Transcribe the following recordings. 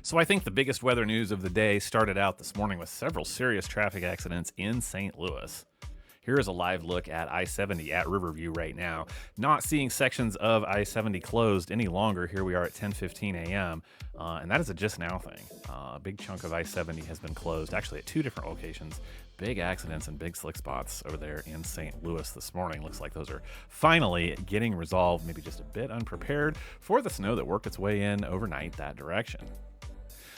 So I think the biggest weather news of the day started out this morning with several serious traffic accidents in St. Louis. Here is a live look at I-70 at Riverview right now. Not seeing sections of I-70 closed any longer. Here we are at 10:15 a.m. And that is a just now thing. A big chunk of I-70 has been closed, actually at two different locations. Big accidents and big slick spots over there in St. Louis this morning. Looks like those are finally getting resolved, maybe just a bit unprepared for the snow that worked its way in overnight that direction.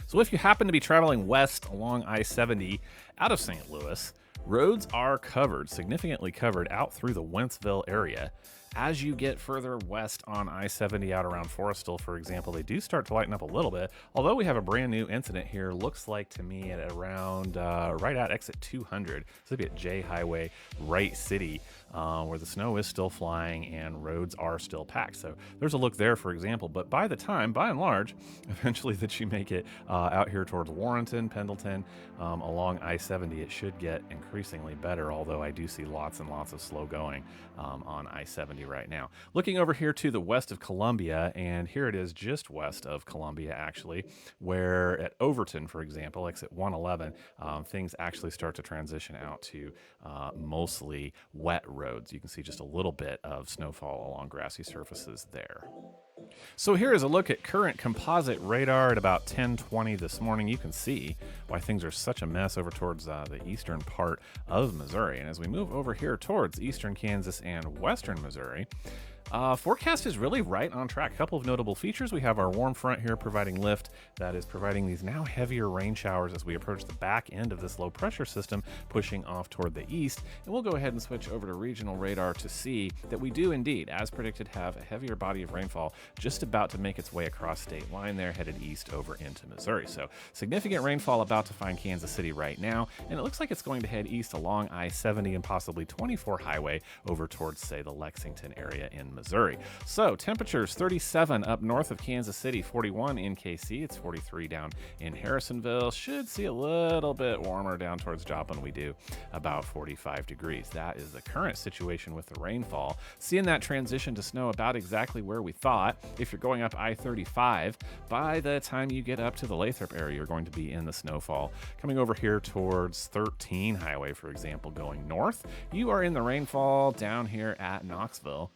So if you happen to be traveling west along I-70 out of St. Louis, roads are covered, significantly covered out through the Wentzville area. As you get further west on I-70 out around Forestville, for example, they do start to lighten up a little bit. Although we have a brand new incident here, looks like to me at around right at exit 200. This would be at J Highway, Wright City, where the snow is still flying and roads are still packed. So there's a look there, for example. But by the time, by and large, eventually that you make it out here towards Warrenton, Pendleton, along I-70, it should get increasingly better. Although I do see lots and lots of slow going on I-70 right now. Looking over here to the west of Columbia, and here it is just west of Columbia, actually, where at Overton, for example, exit 111, things actually start to transition out to mostly wet roads. You can see just a little bit of snowfall along grassy surfaces there. So here is a look at current composite radar at about 10:20 this morning. You can see why things are such a mess over towards the eastern part of Missouri. And as we move over here towards eastern Kansas and western Missouri, forecast is really right on track. A couple of notable features. We have our warm front here providing lift that is providing these now heavier rain showers as we approach the back end of this low pressure system pushing off toward the east. And we'll go ahead and switch over to regional radar to see that we do indeed, as predicted, have a heavier body of rainfall just about to make its way across state line there, headed east over into Missouri. So significant rainfall about to find Kansas City right now. And it looks like it's going to head east along I-70 and possibly 24 highway over towards, say, the Lexington area in Missouri. So temperatures 37 up north of Kansas City, 41 in KC. It's 43 down in Harrisonville. Should see a little bit warmer down towards Joplin. We do about 45 degrees. That is the current situation with the rainfall. Seeing that transition to snow about exactly where we thought. If you're going up I-35, by the time you get up to the Lathrop area, you're going to be in the snowfall. Coming over here towards 13 highway, for example, going north, you are in the rainfall down here at Knoxville.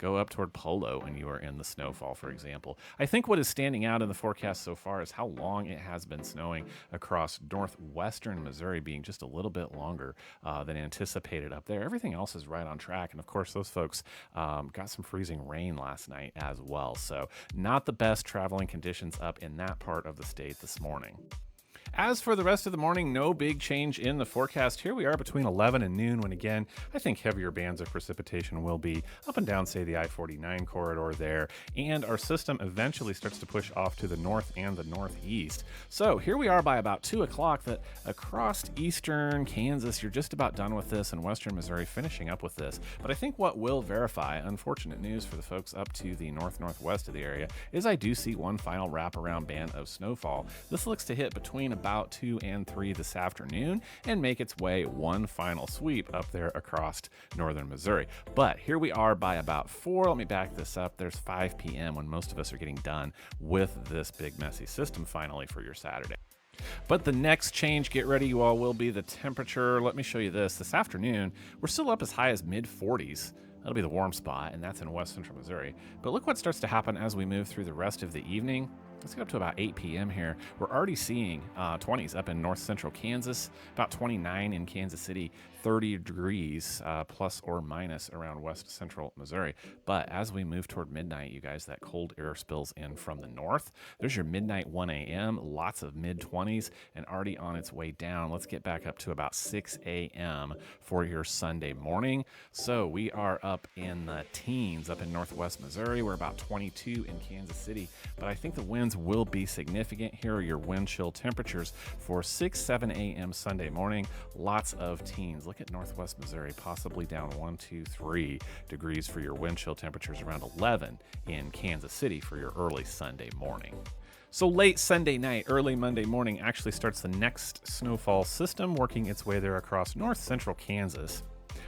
Go up toward Polo and you are in the snowfall, for example. I think what is standing out in the forecast so far is how long it has been snowing across northwestern Missouri, being just a little bit longer than anticipated up there. Everything else is right on track. And of course, those folks got some freezing rain last night as well. So not the best traveling conditions up in that part of the state this morning. As for the rest of the morning, no big change in the forecast. Here we are between 11 and noon when, again, I think heavier bands of precipitation will be up and down, say, the I-49 corridor there. And our system eventually starts to push off to the north and the northeast. So here we are by about 2 o'clock that across eastern Kansas, you're just about done with this, and western Missouri finishing up with this. But I think what will verify, unfortunate news for the folks up to the northwest of the area, is I do see one final wraparound band of snowfall. This looks to hit between about 2 and 3 this afternoon and make its way one final sweep up there across northern Missouri. But here we are by about 4. Let me back this up. There's 5 p.m. when most of us are getting done with this big messy system finally for your Saturday. But the next change, get ready you all, will be the temperature. Let me show you this. This afternoon, we're still up as high as mid-40s. That'll be the warm spot, and that's in west central Missouri. But look what starts to happen as we move through the rest of the evening. Let's get up to about 8 p.m. here. We're already seeing 20s up in north central Kansas, about 29 in Kansas City, 30 degrees plus or minus around west central Missouri. But as we move toward midnight, you guys, that cold air spills in from the north. There's your midnight 1 a.m., lots of mid-20s and already on its way down. Let's get back up to about 6 a.m. for your Sunday morning. So we are up in the teens up in northwest Missouri. We're about 22 in Kansas City, but I think the winds will be significant. Here are your wind chill temperatures for 7 a.m. Sunday morning. Lots of teens. Look at northwest Missouri, possibly down 1, 2, 3 degrees for your wind chill temperatures, around 11 in Kansas City for your early Sunday morning. So late Sunday night, early Monday morning actually starts the next snowfall system working its way there across north central Kansas.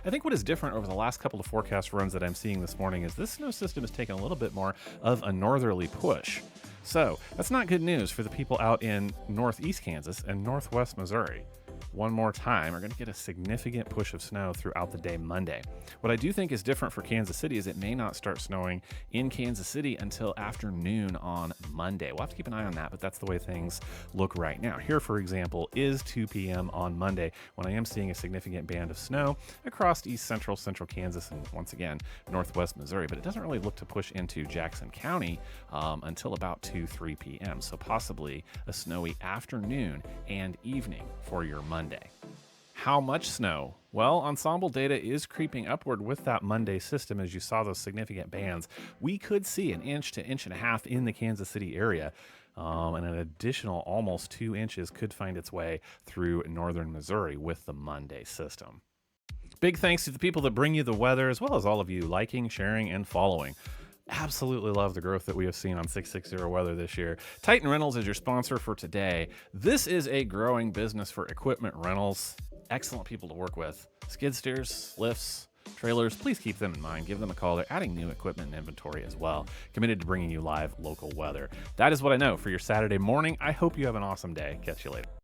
I think what is different over the last couple of forecast runs that I'm seeing this morning is this snow system is taking a little bit more of a northerly push. So that's not good news for the people out in northeast Kansas and northwest Missouri. One more time, we're going to get a significant push of snow throughout the day Monday. What I do think is different for Kansas City is it may not start snowing in Kansas City until afternoon on Monday. We'll have to keep an eye on that, but that's the way things look right now. Here, for example, is 2 p.m. on Monday when I am seeing a significant band of snow across east central Kansas and once again northwest Missouri, but it doesn't really look to push into Jackson County until about 2-3 p.m. So possibly a snowy afternoon and evening for your Monday. How much snow? Well, ensemble data is creeping upward with that Monday system. As you saw those significant bands, we could see an inch to inch and a half in the Kansas City area. And an additional almost 2 inches could find its way through northern Missouri with the Monday system. Big thanks to the people that bring you the weather, as well as all of you liking, sharing, and following. Absolutely love the growth that we have seen on 660 Weather this year. Titan Rentals is your sponsor for today. This is a growing business for equipment rentals. Excellent people to work with. Skid steers, lifts, trailers, please keep them in mind. Give them a call. They're adding new equipment and inventory as well. Committed to bringing you live local weather. That is what I know for your Saturday morning. I hope you have an awesome day. Catch you later.